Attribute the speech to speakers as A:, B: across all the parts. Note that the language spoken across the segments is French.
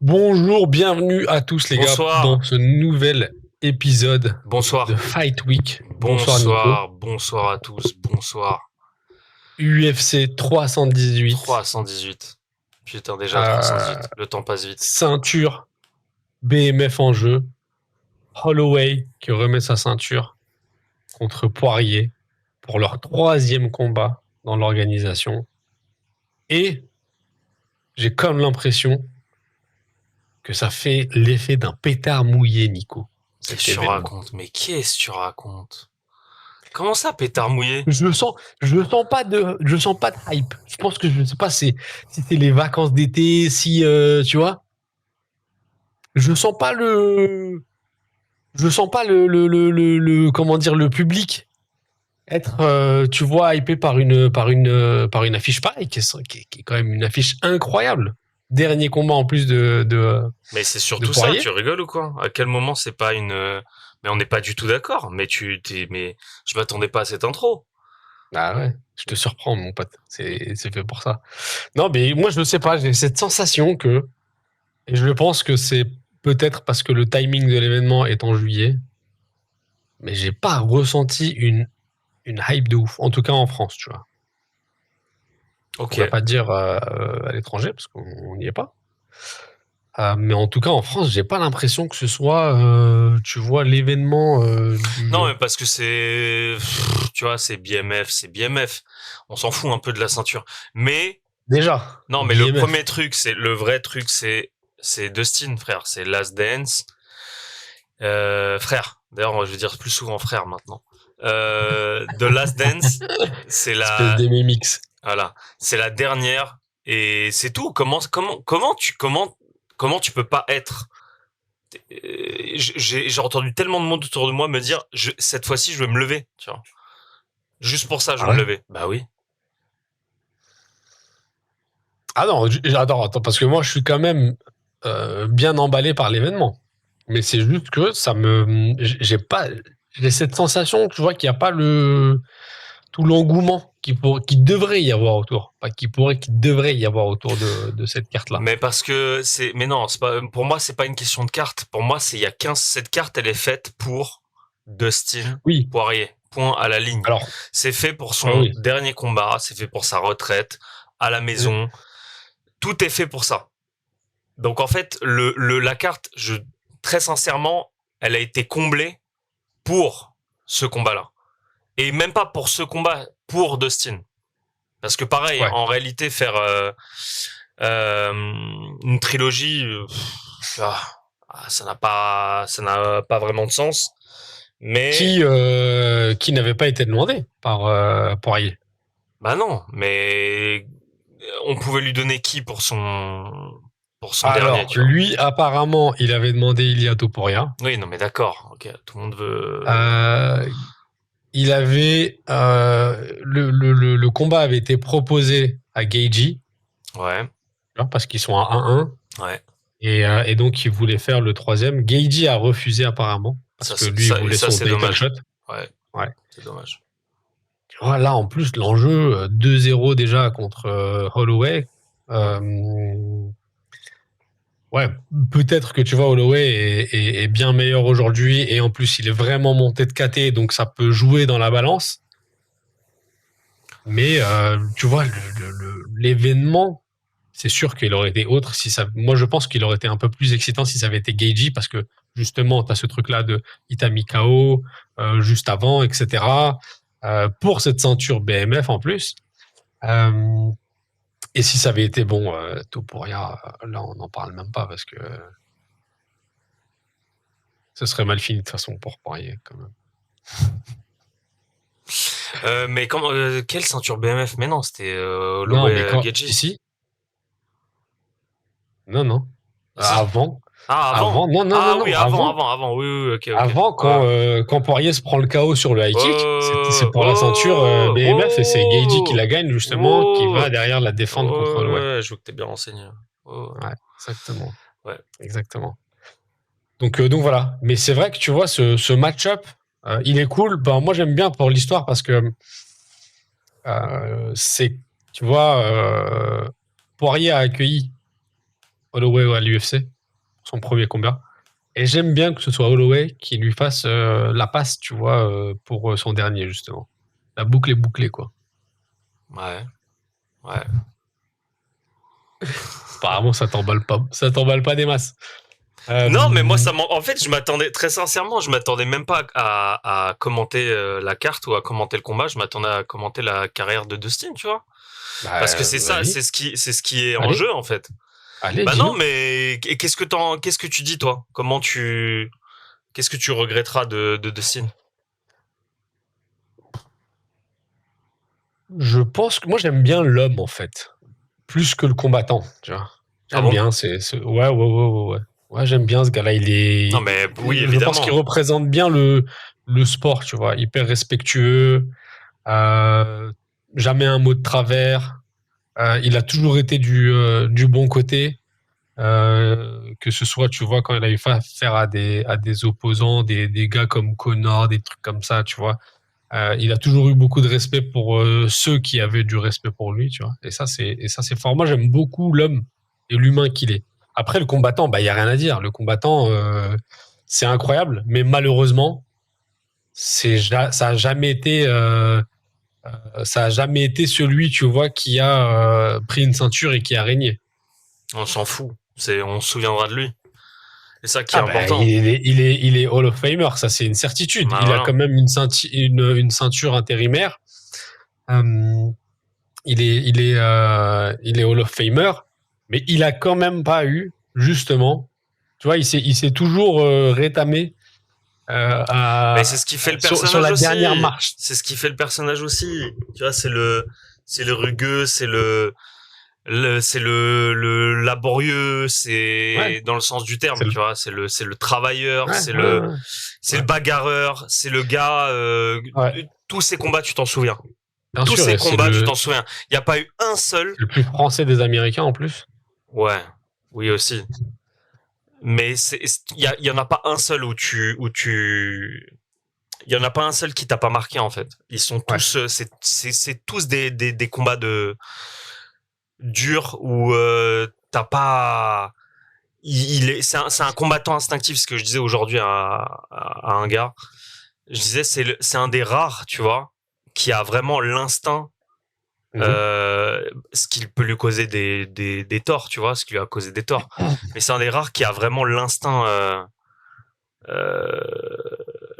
A: Bonjour, bienvenue à tous les gars
B: Bonsoir,
A: dans ce nouvel épisode de
B: bonsoir,
A: Fight Week. Bonsoir Nico.
B: bonsoir à tous, bonsoir.
A: UFC 318,
B: 318. Putain, déjà
A: euh,
B: 318. Le temps passe vite.
A: ceinture BMF en jeu. Holloway qui remet sa ceinture contre Poirier pour leur troisième combat dans l'organisation. Et j'ai comme l'impression que ça fait l'effet d'un pétard mouillé, Nico,
B: Qu'est-ce
A: cet
B: que tu
A: événement.
B: racontes? Mais qu'est-ce que tu racontes? Comment ça, pétard mouillé?
A: Je sens pas de hype. Je pense que je sais pas si c'est les vacances d'été, si tu vois. Je sens pas je sens pas comment dire, le public être, tu vois, hypé par une affiche pareille, qui est quand même une affiche incroyable. Dernier combat en plus
B: Mais c'est
A: de
B: surtout ça, tu
A: Poirier.
B: rigoles ou quoi? À quel moment c'est pas une... Mais on n'est pas du tout d'accord. Mais je m'attendais pas à cette intro.
A: Ah ouais, je te surprends, mon pote. C'est fait pour ça. Non, mais moi, je ne sais pas. J'ai cette sensation que Et je pense que c'est peut-être parce que le timing de l'événement est en juillet, mais j'ai pas ressenti une hype de ouf. En tout cas en France, tu vois. On
B: Ok.
A: va pas dire à l'étranger parce qu'on n'y est pas. Mais en tout cas en France, j'ai pas l'impression que ce soit, tu vois, l'événement du
B: Non,
A: jour.
B: mais parce que tu vois, c'est BMF, c'est BMF. On s'en fout un peu de la ceinture. Mais
A: Déjà,
B: non, mais le
A: BMF.
B: premier truc, le vrai truc, c'est Dustin, frère. C'est Last Dance, frère. D'ailleurs, je vais dire plus souvent frère maintenant. The Last Dance, c'est
A: Espèce
B: la,
A: d'MMX.
B: voilà, c'est la dernière et c'est tout. Comment tu peux pas être j'ai entendu tellement de monde autour de moi me dire cette fois-ci je vais me lever, tu vois. Juste pour ça, je
A: Ah
B: vais me
A: ouais?
B: lever. Bah oui.
A: Ah non, attends, parce que moi je suis quand même bien emballé par l'événement. Mais c'est juste que j'ai pas, j'ai cette sensation, tu vois, qu'il n'y a pas tout l'engouement qui devrait y avoir autour. Pas qui devrait y avoir autour de cette carte-là.
B: Mais parce que mais non, c'est pas, pour moi, c'est pas une question de carte. Pour moi, il y a 15, cette carte, elle est faite pour Dustin
A: Oui,
B: Poirier. Point à la ligne.
A: alors,
B: C'est fait pour
A: ah
B: son
A: oui.
B: dernier combat, c'est fait pour sa retraite, à la
A: Mm.
B: maison. Tout est fait pour ça. Donc, en fait, la carte, très sincèrement, elle a été comblée pour ce combat-là. Et même pas pour ce combat, pour Dustin. Parce que pareil,
A: Ouais.
B: en réalité, faire euh, une trilogie, ça n'a pas vraiment de sens. Mais
A: Qui n'avait pas été demandé par Poirier.
B: bah non, mais on pouvait lui donner qui pour son dernier,
A: Alors,
B: tu vois.
A: lui, apparemment, il avait demandé Ilia Topuria.
B: Oui, non, mais d'accord. Ok, tout le monde veut.
A: Euh, il avait le combat avait été proposé à Geiji,
B: Ouais,
A: parce qu'ils sont à 1-1
B: ouais.
A: et donc il voulait faire le troisième. Geiji a refusé apparemment parce que lui il voulait
B: Ça
A: son
B: c'est
A: title
B: dommage.
A: shot.
B: Ouais,
A: Ouais.
B: c'est dommage.
A: Tu vois, là en plus l'enjeu 2-0 déjà contre Holloway. Euh, ouais, peut-être que tu vois Holloway est bien meilleur aujourd'hui et en plus il est vraiment monté de KT donc ça peut jouer dans la balance. Mais tu vois l'événement, c'est sûr qu'il aurait été autre si ça. Moi, je pense qu'il aurait été un peu plus excitant si ça avait été Geiji parce que justement, tu as ce truc-là de Itami KO juste avant, etc. Pour cette ceinture BMF en plus. Euh, et si ça avait été bon, Topuria, là, on n'en parle même pas parce que ce serait mal fini de toute façon pour Poirier quand même.
B: Mais comment, quelle ceinture BMF? Mais non, c'était
A: Non,
B: Holloway
A: mais quand. Si,
B: Gedji.
A: si. Non, non.
B: Ah si.
A: Avant.
B: Ah
A: Avant.
B: avant.
A: Non, non, non,
B: Ah
A: non.
B: oui,
A: Avant.
B: avant. Oui, oui, ok, ok.
A: Avant,
B: Ouais.
A: quand Poirier se prend le KO sur le high kick, c'est pour la ceinture
B: Oh,
A: BMF et c'est Geiji qui
B: oh,
A: la gagne justement, qui
B: oh,
A: va derrière la défendre contre Holloway.
B: ouais, je vois que t'es bien renseigné. Oh,
A: Ouais, exactement,
B: ouais.
A: exactement. Donc voilà. Mais c'est vrai que tu vois ce match-up, il est cool. Ben, moi j'aime bien pour l'histoire parce que c'est, tu vois, Poirier a accueilli Holloway à l'UFC, son premier combat. Et j'aime bien que ce soit Holloway qui lui fasse la passe, tu vois, pour son dernier, justement. La boucle est bouclée, quoi.
B: Ouais, ouais.
A: Apparemment, ça t'emballe pas des masses.
B: Non, mais moi,
A: Euh,
B: en fait, je m'attendais, très sincèrement, je m'attendais même pas à commenter la carte ou à commenter le combat. Je m'attendais à commenter la carrière de Dustin, tu vois. Parce que c'est ça,
A: vas-y,
B: c'est ce qui est en
A: allez,
B: jeu, en fait.
A: allez,
B: Bah non,
A: dis-nous.
B: mais qu'est-ce que tu dis, toi? Qu'est-ce que tu regretteras de Dustin?
A: Je pense que moi, j'aime bien l'homme, en fait, plus que le combattant, tu vois.
B: Ah
A: J'aime
B: bon?
A: bien, ouais, ouais, ouais, ouais, ouais. Ouais, j'aime bien ce gars-là.
B: Non, mais oui,
A: Je pense qu'il
B: évidemment.
A: représente bien le sport, tu vois. Hyper respectueux, euh, jamais un mot de travers. Il a toujours été du bon côté. Que ce soit, tu vois, quand il a eu affaire à des opposants, des gars comme Connor, des trucs comme ça, tu vois. Il a toujours eu beaucoup de respect pour ceux qui avaient du respect pour lui, tu vois. Et ça, c'est fort. Moi, j'aime beaucoup l'homme et l'humain qu'il est. Après, le combattant, bah, il y a rien à dire. Le combattant, c'est incroyable, mais malheureusement, ça a jamais été, ça a jamais été celui, tu vois, qui a pris une ceinture et qui a régné.
B: On s'en fout. On se souviendra de lui. C'est ça qui est
A: Ah bah
B: important.
A: il est Hall of Famer, ça c'est une certitude.
B: Bah
A: Il a
B: voilà.
A: quand même une ceinture intérimaire. Euh, il est Hall of Famer, mais il a quand même pas eu, justement, tu vois, il s'est toujours rétamé
B: Mais c'est ce qui fait le
A: sur
B: personnage
A: la
B: aussi.
A: dernière marche.
B: C'est ce qui fait le personnage aussi. Tu vois, c'est le rugueux, c'est le laborieux,
A: Ouais,
B: c'est dans le sens du
A: c'est
B: terme,
A: le,
B: tu vois, c'est le travailleur,
A: ouais, ouais,
B: c'est le
A: ouais,
B: bagarreur, c'est le gars,
A: ouais.
B: tous ces combats, tu t'en souviens.
A: Bien
B: Tous
A: sûr,
B: ces
A: et
B: combats, tu t'en souviens. Il n'y a pas eu un seul.
A: c'est le plus français des Américains en plus.
B: Ouais, oui aussi. Mais il y en a pas un seul il y en a pas un seul qui t'a pas marqué en fait. Ils sont
A: Ouais.
B: tous, c'est tous des combats durs où t'as pas, c'est un combattant instinctif. Ce que je disais aujourd'hui à un gars, je disais c'est un des rares, tu vois, qui a vraiment l'instinct.
A: Mhm.
B: Ce qui peut lui causer des torts, tu vois, ce qui lui a causé des torts. Mais c'est un des rares qui a vraiment euh,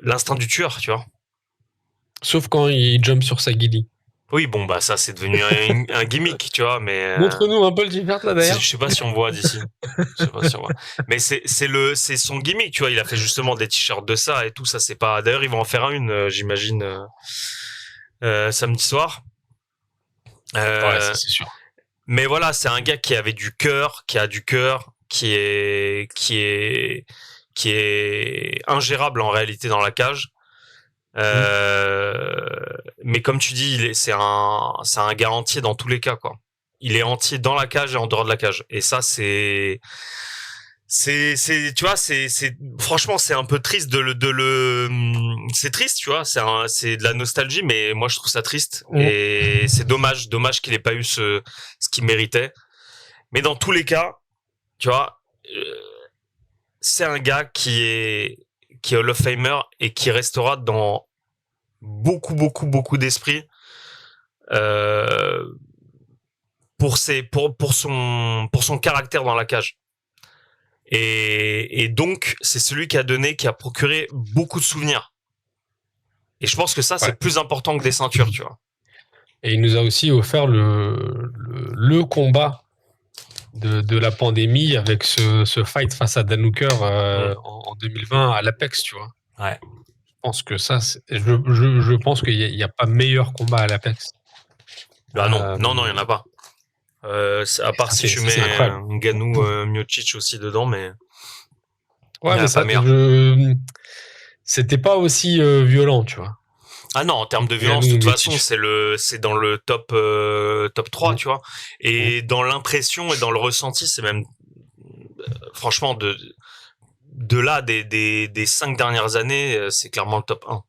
B: l'instinct du tueur, tu vois.
A: Sauf quand il jump sur sa guilie.
B: Oui, bon, bah ça, c'est devenu un gimmick, tu vois, mais
A: Montre-nous un peu le t-shirt là
B: je
A: d'ailleurs.
B: sais pas si on voit d'ici. Je sais pas si on voit. Mais c'est son gimmick, tu vois. Il a fait justement des t-shirts de ça et tout. Ça, c'est pas. D'ailleurs, ils vont en faire une, j'imagine, samedi soir.
A: Ouais, ça
B: Euh,
A: c'est sûr.
B: mais voilà, c'est un gars qui avait du cœur, qui a du cœur, qui est ingérable en réalité dans la cage.
A: Mhm.
B: Mais comme tu dis, c'est un gars entier dans tous les cas, quoi. Il est entier dans la cage et en dehors de la cage. Et ça, tu vois, franchement, c'est un peu triste c'est triste, tu vois, c'est de la nostalgie, mais moi, je trouve ça triste.
A: Mhm.
B: Et c'est dommage qu'il ait pas eu ce qu'il méritait. Mais dans tous les cas, tu vois, c'est un gars qui est Hall of Famer et qui restera dans beaucoup d'esprits euh, pour son caractère dans la cage. Et donc, c'est celui qui a procuré beaucoup de souvenirs. Et je pense que ça, c'est
A: Ouais.
B: plus important que des ceintures, tu vois.
A: Et il nous a aussi offert le combat de la pandémie avec ce fight face à Dan Hooker
B: Mm.
A: en 2020 à l'Apex, tu vois.
B: Ouais.
A: Je pense que ça, je pense qu'il y a pas meilleur combat à l'Apex.
B: Ah non, non, non, il y en
A: Euh,
B: a pas. À part si tu
A: ça, c'est
B: mets
A: incroyable.
B: Ngannou, Miocic aussi dedans, mais il
A: Ouais,
B: n'y en
A: mais
B: a pas
A: ça,
B: meilleur.
A: c'était pas aussi violent, tu vois.
B: Ah non, en termes de violence, de
A: Ngannou ou
B: toute façon,
A: Miocic.
B: c'est dans le top 3,
A: Mm,
B: tu vois.
A: mm,
B: Et dans l'impression et dans le ressenti, c'est même, franchement, de là, des 5 dernières années, c'est clairement le top 1.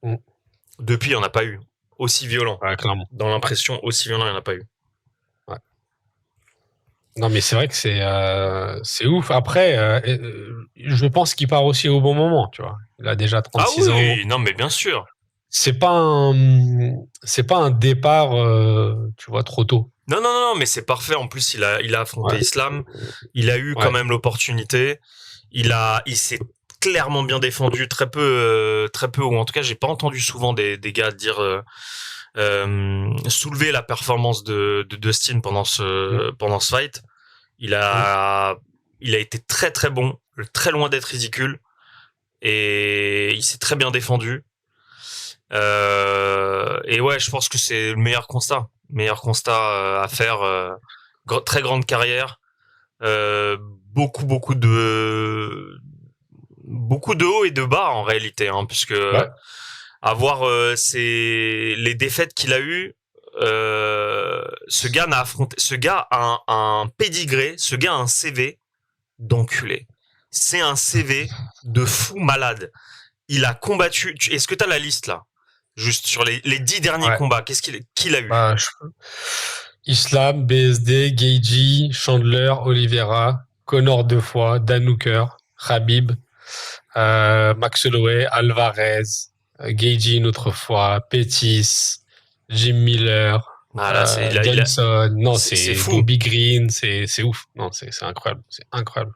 A: mm.
B: Depuis, il n'y en a pas eu. Aussi violent.
A: Ouais, clairement.
B: Dans
A: Ouais,
B: l'impression, aussi violent, il n'y en a pas eu.
A: ouais. Non, mais c'est vrai que c'est ouf. Après, je pense qu'il part aussi au bon moment, tu vois. Il a déjà
B: Ah
A: 36 ans.
B: oui, non, mais bien sûr.
A: C'est pas c'est pas un départ, tu vois, trop tôt.
B: Non, non, non, non, mais c'est parfait. En plus, il a affronté
A: Ouais,
B: Islam. Il a eu quand
A: ouais.
B: même l'opportunité. Il s'est clairement bien défendu. Très peu, ou en tout cas, j'ai pas entendu souvent des gars dire soulever la performance de Dustin
A: Mm,
B: pendant ce fight. Il
A: mm.
B: a, il a été très très bon, très loin d'être ridicule, et il s'est très bien défendu. Et ouais, je pense que c'est le meilleur constat à faire. Très grande carrière, euh, beaucoup beaucoup de hauts et de bas en réalité, hein, puisque
A: Ouais.
B: avoir les défaites qu'il a eues. Ce gars a un pédigré, ce gars a un CV d'enculé. C'est un CV de fou malade. Il a combattu. Est-ce que t'as la liste là? Juste sur les 10 derniers
A: Ouais.
B: combats, qu'il a eu?
A: Bah, Islam, BSD, Gaethje, Chandler, Oliveira, Connor deux fois, Dan Hooker, Khabib, Max Holloway, Alvarez, Gaethje une autre fois, Pettis, Jim Miller,
B: Voilà,
A: Johnson. Non,
B: c'est
A: c'est
B: fou.
A: Bobby Green, c'est ouf. Non, c'est incroyable, c'est incroyable.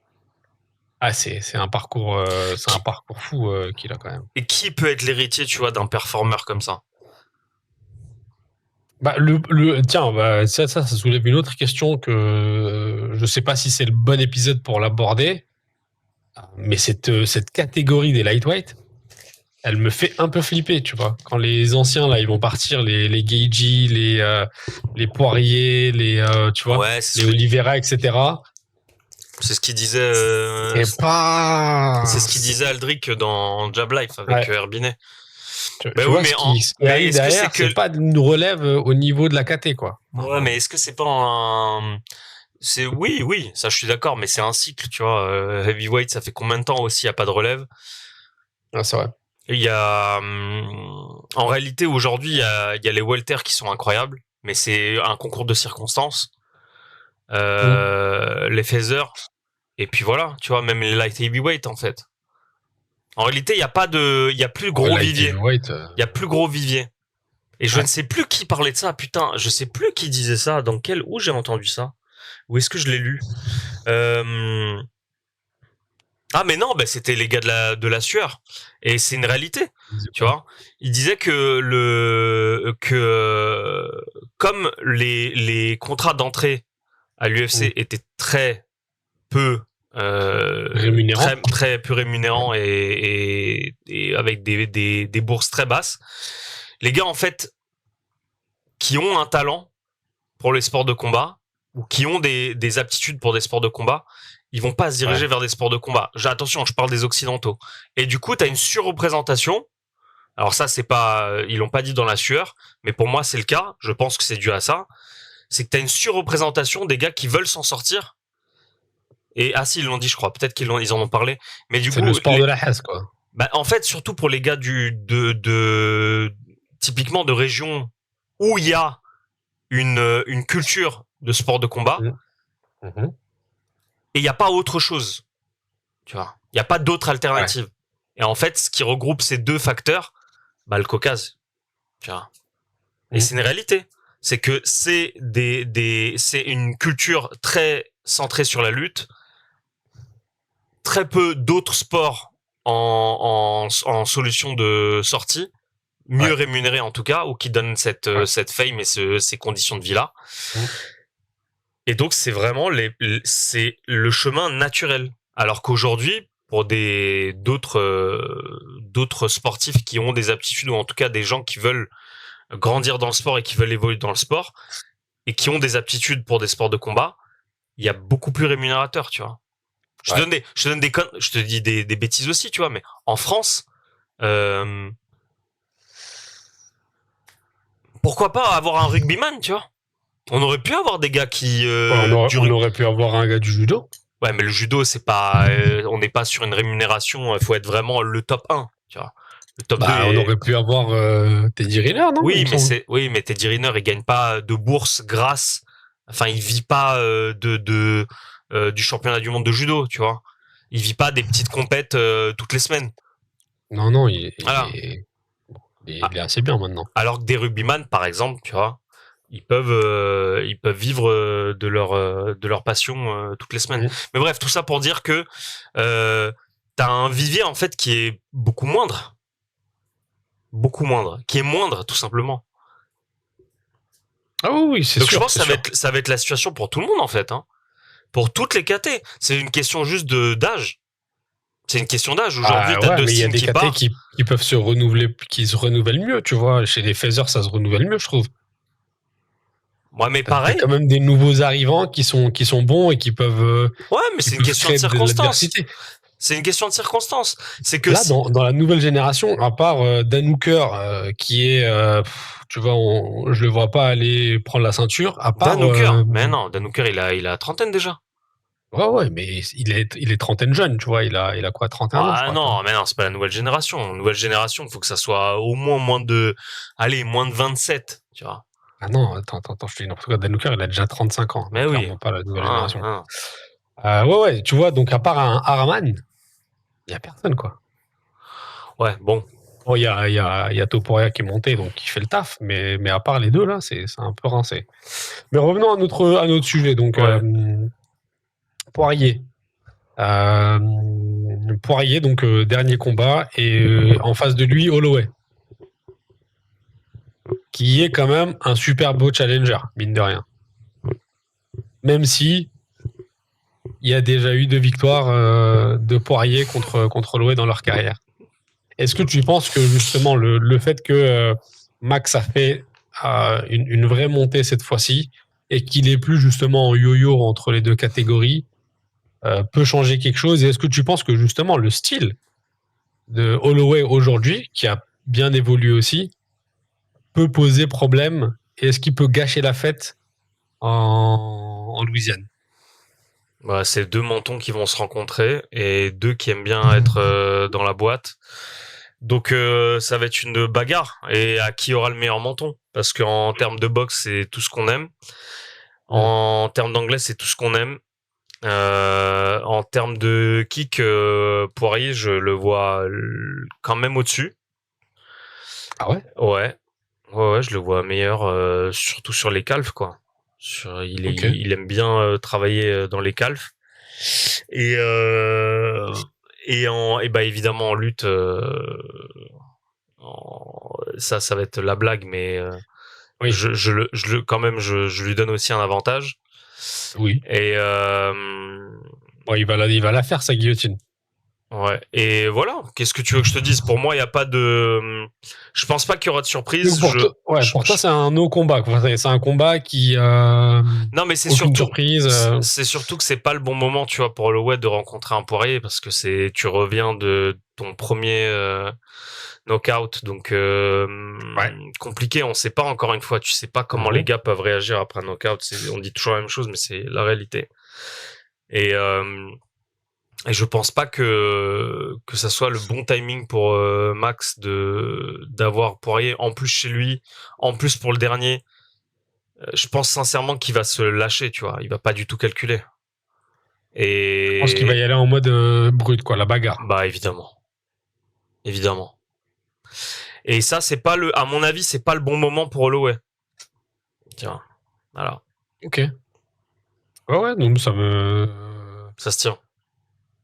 A: Ah, c'est un parcours fou qu'il a quand même.
B: Et qui peut être l'héritier, tu vois, d'un performeur comme ça?
A: Bah, tiens, bah, ça soulève une autre question que je sais pas si c'est le bon épisode pour l'aborder, mais cette catégorie des lightweight, elle me fait un peu flipper, tu vois. Quand les anciens, là, ils vont partir, les Gaethje, les Poirier, tu vois,
B: Ouais,
A: les Oliveira, etc.
B: c'est ce qu'il disait,
A: C'est
B: c'est
A: pas...
B: ce qu'il disait Aldric dans Jab Life avec
A: Ouais.
B: Herbinet. Ben
A: Tu
B: oui,
A: vois, ce qui
B: mais
A: arrive
B: est-ce que c'est
A: derrière,
B: que,
A: c'est pas une relève au niveau de la KT, quoi.
B: ouais, mais est-ce que c'est pas oui, oui, ça je suis d'accord, mais c'est un cycle, tu vois. Heavyweight, ça fait combien de temps aussi, il y a pas de relève?
A: Ah, c'est vrai.
B: Il y a, en réalité, aujourd'hui, il y a les welters qui sont incroyables, mais c'est un concours de circonstances.
A: Mm.
B: Les feathers, et puis voilà, tu vois, même les light heavyweight, en fait. En réalité, il y a plus
A: Ouais,
B: gros
A: light
B: vivier.
A: heavyweight,
B: Il y a plus gros vivier. Et je ne
A: ouais.
B: sais plus qui parlait de ça, putain, je sais plus qui disait ça, où j'ai entendu ça. Où est-ce que je l'ai lu? Euh, Ah mais non, bah, c'était les gars de la sueur. Et c'est une réalité,
A: C'est
B: tu
A: quoi?
B: vois. Ils disaient que comme les contrats d'entrée à
A: Mm.
B: l'UFC étaient très peu
A: Rémunérant.
B: très peu rémunérants et avec des bourses très basses, les gars en fait qui ont un talent pour les sports de combat ou qui ont des aptitudes pour des sports de combat, ils vont pas se
A: Ouais.
B: diriger vers des sports de combat. Attention, je parle des occidentaux. Et du coup, tu as une surreprésentation. Alors ça, c'est pas, ils l'ont pas dit dans la sueur, mais pour moi, c'est le cas. Je pense que c'est dû à ça. C'est que tu as une surreprésentation des gars qui veulent s'en sortir. Et ah si, ils l'ont dit, je crois. Peut-être ils en ont parlé. Mais du
A: C'est le
B: coup,
A: sport de la Hesse, quoi.
B: bah, en fait, surtout pour les gars typiquement de régions où il y a une culture de sport de combat,
A: Mm. Mhm.
B: et il n'y a pas autre chose, tu vois. Il n'y a pas d'autre
A: Ouais.
B: alternative. Et en fait, ce qui regroupe ces deux facteurs, bah, le Caucase, tu vois. Et
A: Mm.
B: c'est une réalité. C'est que c'est une culture très centrée sur la lutte, très peu d'autres sports en solution de sortie, mieux
A: Ouais.
B: rémunérés en tout cas, ou qui donnent
A: Ouais.
B: cette fame et ces conditions de vie là.
A: Mm.
B: Et donc c'est vraiment c'est le chemin naturel. Alors qu'aujourd'hui, pour d'autres sportifs qui ont des aptitudes ou en tout cas des gens qui veulent grandir dans le sport et qui veulent évoluer dans le sport et qui ont des aptitudes pour des sports de combat, il y a beaucoup plus rémunérateur, tu vois.
A: Ouais.
B: Je te dis des bêtises aussi, tu vois, mais en France, euh, pourquoi pas avoir un rugbyman, tu vois? On aurait pu avoir des gars qui
A: Ouais,
B: du
A: on
B: rugby.
A: aurait pu avoir un gars du judo.
B: Ouais, mais le judo, c'est pas, on n'est pas sur une rémunération. Il faut être vraiment le top 1, tu vois. Le top 2
A: Bah, on
B: est,
A: aurait pu avoir Teddy Riner, non? Il me semble.
B: Oui, mais Teddy Riner, il gagne pas de bourse grâce Enfin, il vit pas du championnat du monde de judo, tu vois. Il vit pas des petites compètes toutes les semaines.
A: Non, non, il,
B: Voilà.
A: il est assez bien maintenant.
B: Alors que des rugbyman, par exemple, tu vois, ils peuvent vivre de leur passion toutes les semaines.
A: Mhm.
B: Mais bref, tout ça pour dire que euh, t'as un vivier en fait qui est beaucoup moindre, qui est moindre tout simplement.
A: Ah oui, oui, c'est
B: Donc je
A: sûr,
B: pense
A: c'est
B: que
A: sûr.
B: ça va être la situation pour tout le monde en fait, hein. Pour toutes les KT. C'est une question juste de d'âge. C'est une question d'âge. Aujourd'hui,
A: Ah
B: t'as
A: ouais, mais il y a
B: Dustin
A: des
B: qui
A: KT
B: part.
A: qui peuvent se renouveler, qui se renouvellent mieux, tu vois. Chez les phasers, ça se renouvelle mieux, je trouve.
B: Ouais, mais
A: T'as
B: pareil.
A: quand même des nouveaux arrivants qui sont bons et
B: Ouais, mais
A: qui
B: c'est une
A: peuvent
B: question de
A: créer de
B: circonstance.
A: l'adversité.
B: C'est une question de circonstance. C'est que
A: Là,
B: si
A: dans la nouvelle génération, à part Dan Hooker, qui est, tu vois, je le vois pas aller prendre la ceinture, à
B: Dan
A: part,
B: Hooker, mais non, Dan Hooker, il a trentaine déjà.
A: ouais, ouais, mais il est trentaine jeune, tu vois, il a quoi, 31 ans, je
B: Ah
A: crois, tu vois.
B: non, mais non, c'est pas la nouvelle génération. Nouvelle génération, il faut que ça soit au moins allez, moins de 27, tu vois.
A: Ah non, attends, je te dis n'importe quoi, Dan Hooker, il a déjà 35 ans,
B: Mais
A: donc
B: oui.
A: clairement pas la nouvelle
B: Ah,
A: génération.
B: ah.
A: Ouais, ouais, tu vois, donc à part un Harman, il y a personne, quoi.
B: Ouais, bon.
A: Bon, il y a Topuria qui est monté, donc qui fait le taf, mais à part les deux, là, c'est un peu rincé. Mais revenons à notre sujet, donc
B: Ouais.
A: Poirier. Euh, Poirier, donc dernier combat, et en face de lui, Holloway, qui est quand même un super beau challenger, mine de rien. Même si il y a déjà eu 2 victoires de Poirier contre Holloway dans leur carrière. Est-ce que tu penses que justement le fait que Max a fait une vraie montée cette fois-ci et qu'il est plus justement en yo-yo entre les deux catégories peut changer quelque chose? Et est-ce que tu penses que justement le style de Holloway aujourd'hui, qui a bien évolué aussi, peut poser problème et est-ce qu'il peut gâcher la fête en Louisiane?
B: Bah, c'est deux mentons qui vont se rencontrer et deux qui aiment bien être dans la boîte. Donc ça va être une bagarre et à qui aura le meilleur menton parce qu'en termes de boxe c'est tout ce qu'on aime,
A: Mm.
B: en termes d'anglais c'est tout ce qu'on aime, en termes de kick Poirier je le vois quand même au-dessus.
A: Ah ouais.
B: Ouais, ouais, je le vois meilleur surtout sur les calfs quoi.
A: Ok.
B: Il aime bien travailler dans les calfs et et bah évidemment en lutte ça va être la blague mais
A: Oui.
B: quand même, je lui donne aussi un avantage.
A: Oui.
B: Et
A: Bon, il va la faire sa guillotine.
B: ouais. Et voilà. Qu'est-ce que tu veux que je te dise? Pour moi, il y a pas de. Je pense pas qu'il y aura de
A: Donc
B: surprise.
A: pour toi, ouais, pour toi, c'est un no combat, quoi. C'est un combat qui
B: Non, mais
A: aucune surprise.
B: c'est surtout que c'est pas le bon moment, tu vois, pour le web de rencontrer un Poirier parce que tu reviens de ton premier knockout, donc
A: Ouais.
B: compliqué. On sait pas encore une fois. Tu sais pas comment les
A: Mhm.
B: gars peuvent réagir après un knockout. On dit toujours la même chose, mais c'est la réalité. Et et je pense pas que ça soit le bon timing pour Max de d'avoir Poirier en plus chez lui, en plus pour le dernier. Je pense sincèrement qu'il va se lâcher, tu vois. Il va pas du tout calculer.
A: Je pense qu'il va
B: Et
A: y aller en mode brut, quoi, la bagarre.
B: bah évidemment, évidemment. Et ça c'est pas le, à mon avis c'est pas le bon moment pour Holloway. Tiens, voilà,
A: Ok. Ouais, ouais, donc
B: ça se tient.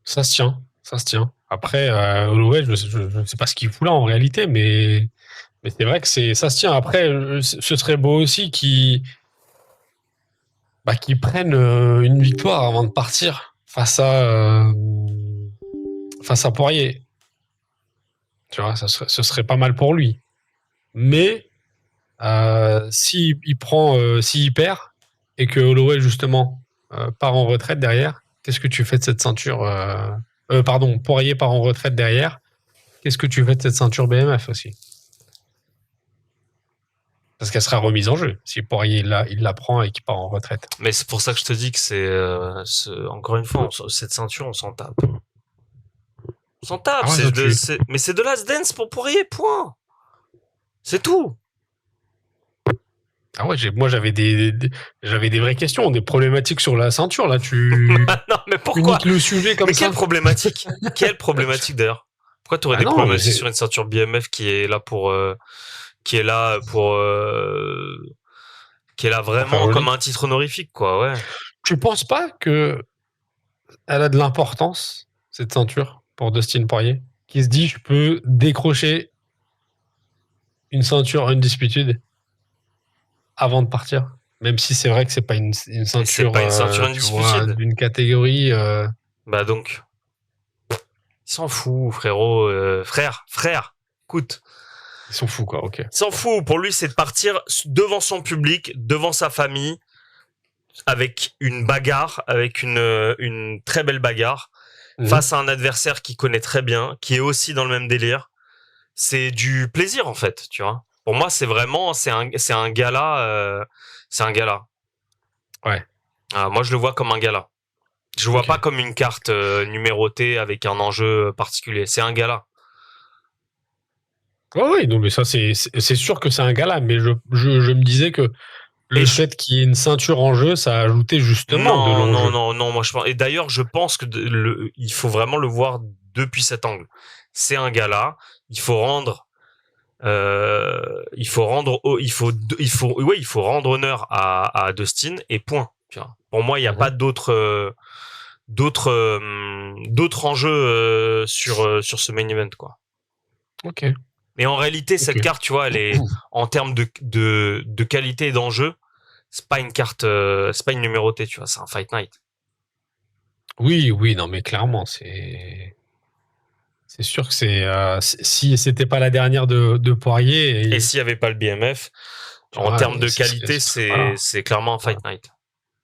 A: ça se tient. Ça se tient. Après, Holloway, je sais pas ce qu'il fout là en réalité, mais c'est vrai que ça se tient. Après, ce serait beau aussi qu'ils prennent une victoire avant de partir face à Poirier. Tu vois, ce serait pas mal pour lui. Mais s'il perd et que Holloway justement part en retraite derrière, qu'est-ce que tu fais de cette ceinture pardon, Poirier part en retraite derrière. Qu'est-ce que tu fais de cette ceinture BMF aussi? Parce qu'elle sera remise en jeu si Poirier il la prend et qu'il part en retraite.
B: Mais c'est pour ça que je te dis que encore une fois, cette ceinture on s'en tape. On s'en tape,
A: Ah ouais, toi,
B: mais c'est de la dance pour Poirier, point. C'est tout.
A: Ah ouais, moi j'avais des vraies questions, des problématiques sur la ceinture. Là, tu
B: Non, mais
A: tu
B: pourquoi?
A: niques le sujet comme
B: Mais quelle
A: ça.
B: problématique? Quelle problématique d'ailleurs? Pourquoi tu aurais
A: Ah
B: des
A: non, mais
B: problématiques
A: c'est.
B: sur une ceinture BMF qui est là pour qui est là
A: Pour faire
B: vraiment comme
A: joli.
B: un titre honorifique, quoi, ouais.
A: Tu penses pas que elle a de l'importance, cette ceinture, pour Dustin Poirier, qui se dit je peux décrocher une ceinture undisputed avant de partir, même si c'est vrai que c'est pas une
B: Et c'est
A: ceinture,
B: pas une ceinture
A: tu vois,
B: undisputed.
A: d'une catégorie.
B: Bah donc, il s'en fout, frérot, frère, écoute,
A: Ils sont fous, quoi. Ok.
B: il s'en fout. Pour lui, c'est de partir devant son public, devant sa famille, avec une bagarre, avec une très belle bagarre,
A: Mhm.
B: face à un adversaire qu'il connaît très bien, qui est aussi dans le même délire. C'est du plaisir, en fait, tu vois. Pour moi, c'est un gala, c'est un gala.
A: Ouais.
B: Ah, moi, je le vois comme un gala. Je le vois
A: Ok.
B: pas comme une carte numérotée avec un enjeu particulier. C'est un gala.
A: Ouais, ouais, non, mais ça, c'est sûr que c'est un gala, mais je me disais que
B: Et
A: le fait qu'il y ait une ceinture en jeu, ça a ajouté justement de
B: non, non,
A: l'enjeu.
B: non, non. Moi, je pense. Et d'ailleurs, je pense que il faut vraiment le voir depuis cet angle. C'est un gala. Il faut rendre, il faut rendre honneur à Dustin et point. Tu vois. Pour moi, il n'y a pas
A: Mhm.
B: d'autres enjeux sur ce main event, quoi.
A: Ok.
B: Mais en réalité, cette
A: Ok.
B: carte, tu vois, elle est en termes de qualité et d'enjeu, c'est pas une carte, c'est pas une numérotée, tu vois, c'est un Fight Night.
A: Oui, oui, non, mais clairement, c'est sûr que si c'était pas la dernière de Poirier,
B: Et
A: et,
B: s'il y avait pas le BMF,
A: tu
B: en
A: vois,
B: termes de qualité,
A: voilà.
B: c'est clairement un
A: Ouais,
B: Fight Night.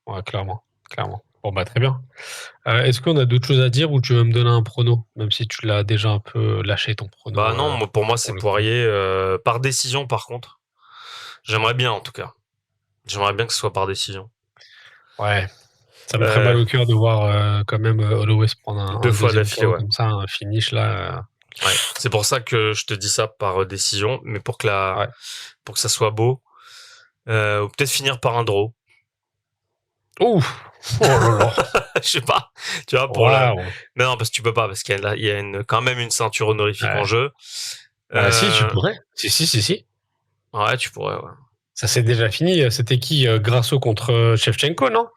A: ouais, clairement, clairement. Bon, bah, très bien. Est-ce qu'on a d'autres choses à dire ou tu veux me donner un prono, même si tu l'as déjà un peu lâché ton
B: Bah
A: prono,
B: non, pour moi, c'est
A: pour le coup.
B: Poirier par décision, par contre. J'aimerais bien, en tout cas. J'aimerais bien que ce soit par décision.
A: Ouais, ça me ferait
B: Euh,
A: mal au cœur de voir quand même Holloway se prendre
B: deux
A: un
B: fois
A: deuxième
B: d'affilée,
A: KO
B: ouais.
A: comme ça, un finish là.
B: Ouais. C'est pour ça que je te dis ça par décision, mais
A: Ouais.
B: pour que ça soit beau, ou peut-être finir par un draw.
A: Ouf! Oh là là!
B: Je sais pas, tu vois, pour la.
A: Waouh!
B: Mais non, parce que tu peux pas, parce qu'il y a quand même une ceinture honorifique en
A: Ouais.
B: jeu.
A: Ah si, tu
B: Euh,
A: pourrais. Si, si, si, si.
B: ouais, tu pourrais, ouais.
A: Ça s'est déjà fini. C'était qui? Grasso contre Shevchenko, non?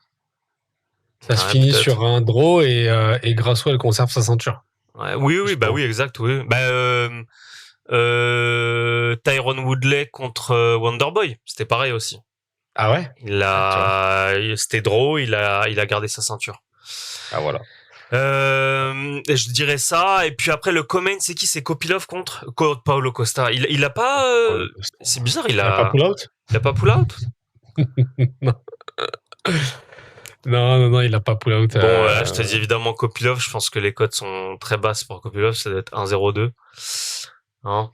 A: Ça se
B: Ouais,
A: finit
B: peut-être.
A: sur un draw et Grasso, elle conserve sa ceinture.
B: Ouais, oui, oui, bah
A: Justement.
B: oui, exact, oui. Bah, Tyron Woodley contre Wonderboy, c'était pareil aussi.
A: Ah ouais? Ah, tu vois.
B: C'était draw, il a gardé sa ceinture.
A: Ah voilà.
B: Et je dirais ça. Et puis après, le comment, c'est qui? C'est Kopilov contre Paulo Costa. Il a pas.
A: Oh, le costaud.
B: C'est bizarre,
A: Il a pas pull out?
B: il a pas pull out.
A: Non. Non, non, non, il a pas pull out.
B: Bon, je te dis évidemment Kopilov. Je pense que les cotes sont très basses pour Kopilov. Ça doit être 1,02. Hein,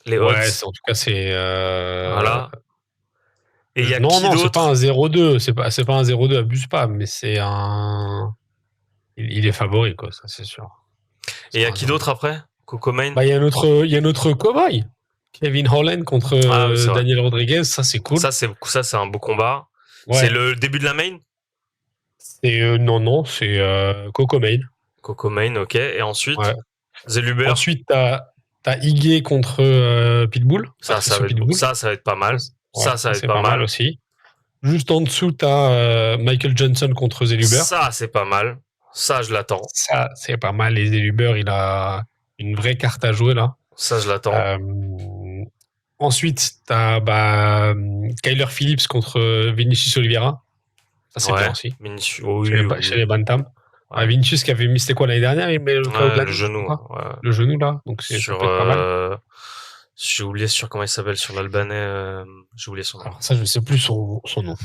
B: les
A: Ouais,
B: odds.
A: en tout cas, c'est.
B: Voilà. Et il y a
A: Non,
B: qui
A: non, c'est pas un
B: d'autre?
A: 0-2. C'est pas un 0-2, abuse pas, mais c'est un. Il est favori, quoi, ça, c'est sûr.
B: Et il
A: C'est
B: y a
A: pas un
B: qui
A: 0-2.
B: d'autre après? Coco Main?
A: Bah, il y a notre cowboy. Kevin Holland contre
B: Ah oui, c'est vrai.
A: Daniel Rodriguez, ça, c'est cool.
B: Ça, c'est un beau combat. C'est
A: Ouais.
B: le début de la main?
A: Non, non, c'est Coco Main.
B: Coco Main, ok. Et ensuite,
A: Ouais.
B: Zeluber.
A: Ensuite, t'as Igué contre Pitbull, Patricio Pitbull.
B: Ça va être pas mal.
A: Ouais,
B: Ça
A: ça,
B: va être
A: c'est
B: pas
A: pas mal
B: mal.
A: aussi. Juste en dessous, t'as Michael Johnson contre Zeluber.
B: Ça, c'est pas mal. Ça, je l'attends.
A: Ça, c'est pas mal. Les Zeluber, il a une vraie carte à jouer là.
B: Ça, je l'attends.
A: Euh, Ensuite, t'as Kyler Phillips contre Vinicius Oliveira. Ça, c'est bien
B: Ouais.
A: aussi.
B: Oui,
A: Chez
B: oui.
A: les Bantam.
B: Ouais.
A: Vinicius qui avait mis, c'était quoi l'année dernière? Il met le KO de
B: Ouais, le
A: l'année, je
B: genou.
A: crois.
B: Ouais.
A: Le genou là. Donc, ça
B: Sur,
A: peut être pas mal.
B: j'ai oublié sur comment il s'appelle sur l'albanais. J'ai oublié son nom.
A: Alors, ça, je sais plus son nom.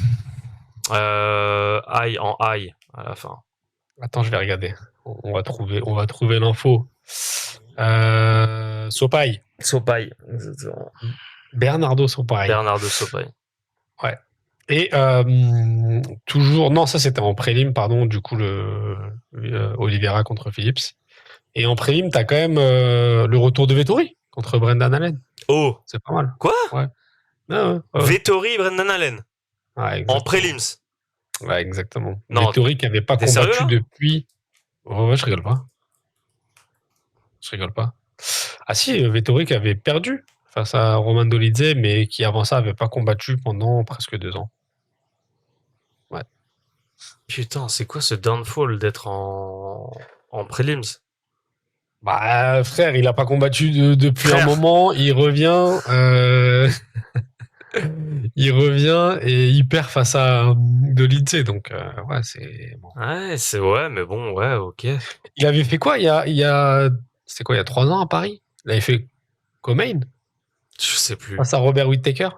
B: Aïe en aïe à la fin.
A: Attends, je vais regarder. On va trouver l'info. Sopai.
B: Sopaï.
A: Bernardo Sopai.
B: Bernard de Sopaï.
A: Ouais. Et toujours, non, ça c'était en prélim, pardon, du coup, Oliveira contre Phillips. Et en prélim, t'as quand même le retour de Vettori contre Brendan Allen.
B: Oh!
A: C'est pas mal.
B: Quoi?
A: Ouais. Ah ouais, ouais.
B: Vettori et Brendan Allen.
A: Ouais,
B: En
A: exactement.
B: prélims.
A: Ouais, exactement.
B: Non,
A: Vettori qui n'avait pas
B: t'es sérieux,
A: combattu
B: là
A: depuis. Ouais, je rigole pas. Je rigole pas. Ah si, Vettori qui avait perdu face à Roman Dolidze, mais qui avant ça avait pas combattu pendant presque 2 ans. Ouais.
B: Putain, c'est quoi ce downfall d'être en prélims?
A: Bah frère, il a pas combattu depuis un
B: Frère.
A: moment. Il revient. Il revient et il perd face à Dolidze. Donc ouais, c'est bon.
B: Ouais, c'est ouais, mais bon, ouais, ok.
A: Il avait fait quoi c'était quoi, il y a 3 ans à Paris? Il avait fait co-main
B: Je sais plus.
A: face à Robert Whittaker.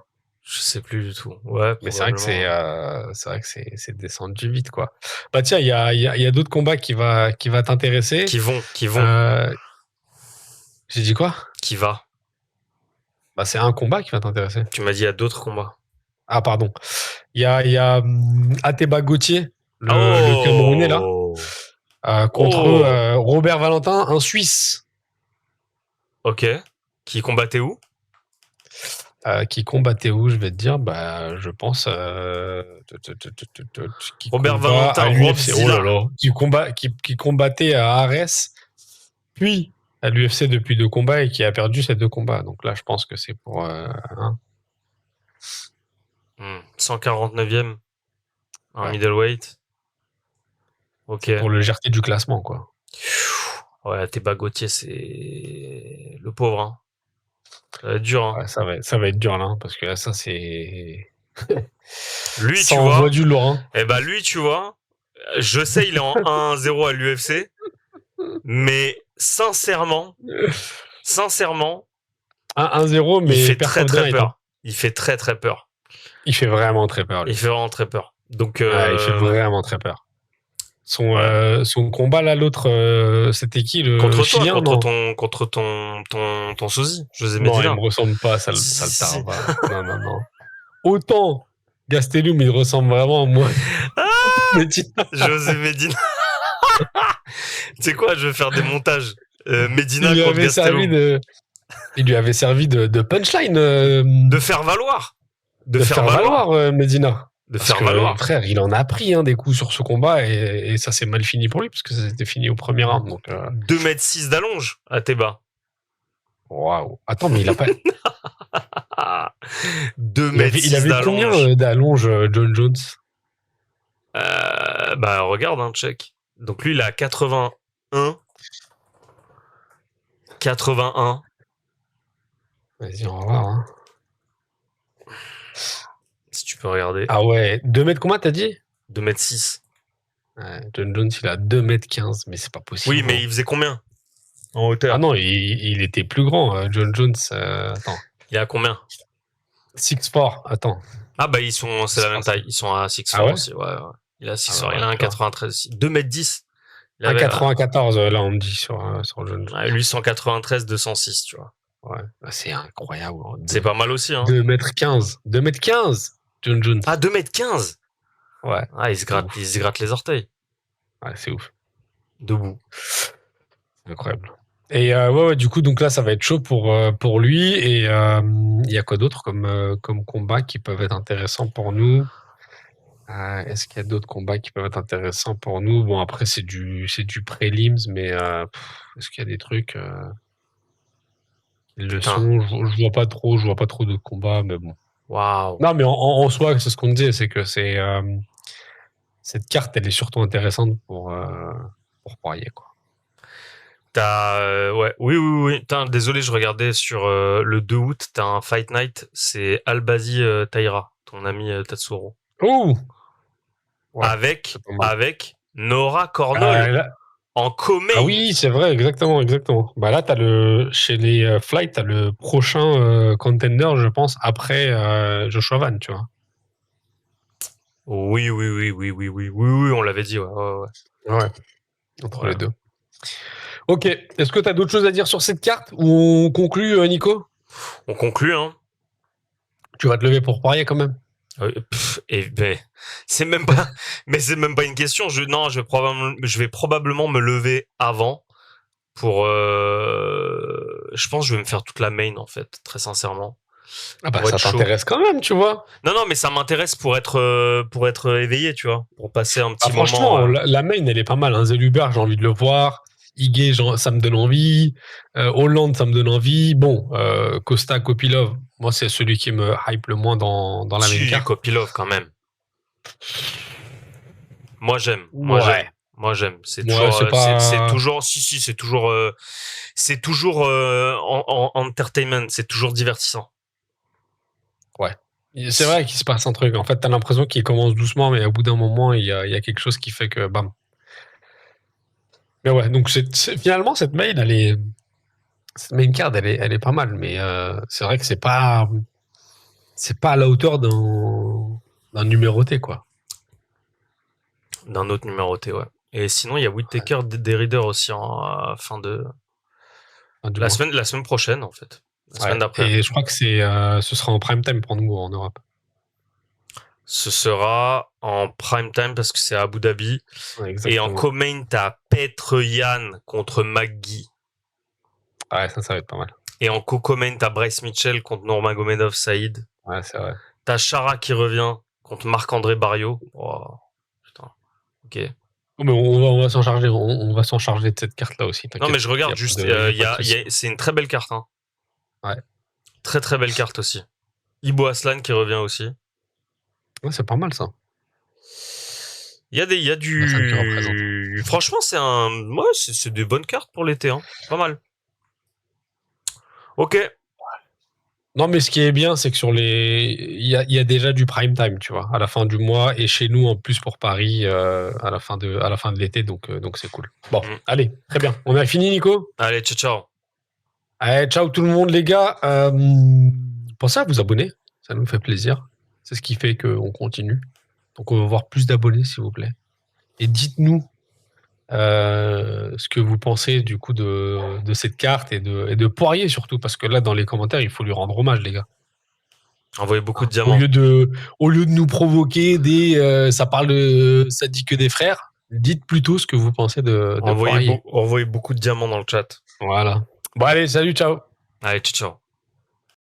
B: Je sais plus du tout. Ouais,
A: Mais c'est vrai que
B: probablement.
A: c'est vrai que c'est descendu vite, quoi. Bah tiens, il y a d'autres combats qui va t'intéresser.
B: Qui vont.
A: J'ai dit quoi?
B: Qui va.
A: Bah c'est un combat qui va t'intéresser.
B: Tu m'as dit il y a d'autres combats.
A: Ah pardon. Il y a Ateba Gauthier, le Camerounais là,
B: Oh.
A: contre
B: Oh.
A: Robert Valentin, un Suisse.
B: Ok. Qui combattait où?
A: Qui combattait où, je vais te dire, bah, je pense, qui
B: Robert
A: combat
B: Valentin,
A: à l'UFC. Oh là
B: Robzilla.
A: là, qui combattait à Arès, puis à l'UFC depuis 2 combats et qui a perdu ces 2 combats. Donc là, je pense que c'est pour
B: 149e. Un
A: ouais,
B: middleweight. Ok.
A: c'est pour le légèreté du classement, quoi.
B: Ouais, Théba Gauthier, c'est le pauvre. Hein. Ça va être dur. Hein.
A: Ouais, ça va être dur là, parce que là, ça c'est
B: Lui,
A: ça
B: tu
A: envoie
B: vois.
A: du lourd. Hein.
B: Eh ben lui, tu vois. Je sais, il est en 1-0 à l'UFC. Mais sincèrement,
A: 1-0,
B: il
A: mais
B: fait
A: perte
B: très
A: of the
B: très
A: night. Hein.
B: peur. Il fait très très peur.
A: Il fait vraiment très peur,
B: Il
A: lui.
B: fait vraiment très peur. Donc,
A: Ouais, il fait vraiment très peur.
B: ouais.
A: Son combat là, l'autre, c'était qui, le
B: Contre toi,
A: Chilien? Non.
B: contre ton sosie, José
A: Non, il me
B: Medina.
A: ressemble pas, sale,
B: Si,
A: sale
B: si, si.
A: tarba. Non, non, non. Autant Gastelum, il ressemble vraiment à moi.
B: Ah,
A: Medina.
B: José Medina. Tu sais quoi, je vais faire des montages.
A: Il
B: Medina
A: lui
B: contre
A: avait servi
B: Gastelum.
A: de punchline,
B: De faire valoir. De
A: de
B: faire
A: faire
B: valoir.
A: valoir, Medina.
B: De
A: Parce
B: faire
A: que,
B: valoir.
A: frère, il en a pris des coups sur ce combat et ça s'est mal fini pour lui parce que ça s'était fini au premier round. Donc,
B: 2,6 m d'allonge à Théba.
A: waouh. Attends, mais il a pas.
B: 2
A: Il
B: m
A: avait, il
B: 6
A: avait combien
B: d'allonge.
A: d'allonge, John Jones?
B: Bah regarde, hein, check. Donc lui, il a 81. 81.
A: Vas-y, on va voir. Hein.
B: Si tu peux regarder.
A: Ah ouais, 2 mètres combien t'as dit?
B: 2,6 m.
A: Ouais, John Jones, il a 2,15 m, mais c'est pas possible.
B: Oui, mais
A: Gros.
B: il faisait combien en
A: Ah
B: hauteur?
A: non, il était plus grand, John Jones. Attends.
B: Il a combien?
A: 6'4", attends.
B: Ah bah c'est la même
A: 6'4".
B: taille. Ils sont à 6
A: Ah
B: 4
A: ouais?
B: aussi. Ouais, ouais. Il a
A: Ah
B: 6
A: bah
B: 4 Il
A: ouais,
B: a un
A: tu vois.
B: 93 aussi. 2,10 m. Il avait
A: 1,94, là, on me dit sur John Jones.
B: lui 193, 206, tu vois.
A: Ouais, bah, c'est incroyable.
B: C'est pas mal aussi, hein.
A: 2,15 m. 2,15 m, John Jones.
B: Ah, 2,15 m.
A: Ouais,
B: Ah,
A: c'est ouf.
B: il se gratte les orteils.
A: Ouais, c'est ouf.
B: Debout.
A: C'est incroyable. Et ouais, du coup, donc là, ça va être chaud pour lui. Et il y a quoi d'autre comme combat qui peuvent être intéressants pour nous? Est-ce qu'il y a d'autres combats qui peuvent être intéressants pour nous? Bon, après, c'est du prelims, mais est-ce qu'il y a des trucs qui le
B: Putain.
A: sont? Je vois pas trop de combats, mais bon.
B: Waouh.
A: Non, mais en soi, c'est ce qu'on disait, c'est que cette carte, elle est surtout intéressante pour parier, quoi.
B: Ouais. Oui, oui, oui. Putain, désolé, je regardais sur le 2 août. T'as un Fight Night. C'est Albazi Taira, ton ami Tatsuro.
A: Oh! Ouais, c'est pas mal.
B: Avec Nora Cornol
A: Là,
B: en
A: ah
B: co-main.
A: oui, c'est vrai, exactement, exactement. Bah là, chez les Flight, t'as le prochain contender, je pense, après Joshua Van, tu vois.
B: Oui, oui, oui, oui, oui, oui, oui, oui, on l'avait dit, ouais, ouais,
A: Ouais, entre
B: ouais.
A: les deux. Ok, est-ce que t'as d'autres choses à dire sur cette carte ou on conclut, Nico?
B: On conclut, hein.
A: Tu vas te lever pour parier quand même?
B: C'est même pas, mais c'est même pas une question. Non, je vais probablement me lever avant pour. Je pense que je vais me faire toute la main en fait, très sincèrement.
A: Ah bah
B: pour
A: ça
B: être chaud.
A: t'intéresse quand même, tu vois.
B: Non, mais ça m'intéresse pour être éveillé, tu vois, pour passer un
A: Ah,
B: petit moment.
A: franchement, la main, elle est pas mal. Hein. Zeluber, j'ai envie de le voir. Higuet, ça me donne envie. Hollande, ça me donne envie. Bon, Costa, Kopilov, moi, c'est celui qui me hype le moins dans la main
B: Si,
A: carte.
B: Kopilov quand même. Moi j'aime, moi
A: Ouais.
B: j'aime, moi j'aime. C'est
A: Ouais,
B: toujours,
A: c'est
B: c'est
A: pas.
B: toujours, si, c'est toujours en entertainment, c'est toujours divertissant.
A: Ouais. C'est vrai qu'il se passe un truc. En fait, t'as l'impression qu'il commence doucement, mais au bout d'un moment, il y a quelque chose qui fait que bam. Mais ouais, donc finalement, cette main card, elle est pas mal. Mais c'est vrai que c'est pas à la hauteur d'un numéroté, quoi.
B: D'un autre numéroté, ouais. Et sinon, il y a Whittaker des Readers aussi en fin de
A: Enfin, du moins.
B: la semaine prochaine en fait, la
A: Ouais.
B: semaine d'après.
A: Et je crois que ce sera en prime time pour nous en Europe.
B: Ce sera en prime time parce que c'est à Abu Dhabi.
A: Ouais,
B: Et en
A: exactement.
B: co-main, t'as Petr Yan contre McGee.
A: Ouais, ça va être pas mal.
B: Et en co-main, t'as Bryce Mitchell contre Nurmagomedov Saïd.
A: Ouais, c'est vrai.
B: T'as Chara qui revient contre Marc-André Barrios. Oh, putain. Ok.
A: Oh, mais on va s'en charger. On va s'en charger de cette carte-là aussi.
B: Non, mais
A: T'inquiète.
B: je
A: Il y
B: regarde
A: a pas
B: juste.
A: de, il y a pas de souci.
B: C'est une très belle carte. Hein.
A: Ouais.
B: Très très belle carte aussi. Ibo Aslan qui revient aussi.
A: Ouais, c'est pas mal ça.
B: Il y a
A: Ça qui représente.
B: du. Franchement, c'est des bonnes cartes pour l'été. Hein. Pas mal. Ok.
A: Non, mais ce qui est bien, c'est que il y a déjà du prime time, tu vois, à la fin du mois et chez nous en plus pour Paris à la fin de l'été, donc c'est cool. Bon,
B: Mm.
A: allez, très bien. On a fini, Nico.
B: Allez, ciao ciao.
A: Allez, ciao tout le monde, les gars. Pensez à vous abonner, ça nous fait plaisir. C'est ce qui fait qu'on continue. Donc on va voir plus d'abonnés, s'il vous plaît. Et dites-nous ce que vous pensez du coup de cette carte et de Poirier surtout, parce que là dans les commentaires, il faut lui rendre hommage, les gars.
B: Envoyez beaucoup de
A: Au
B: diamants.
A: lieu au lieu de nous provoquer ça dit que des frères, dites plutôt ce que vous pensez de Poirier.
B: Envoyez beaucoup de diamants dans le chat.
A: Voilà. Bon allez, salut, ciao.
B: Allez, ciao ciao.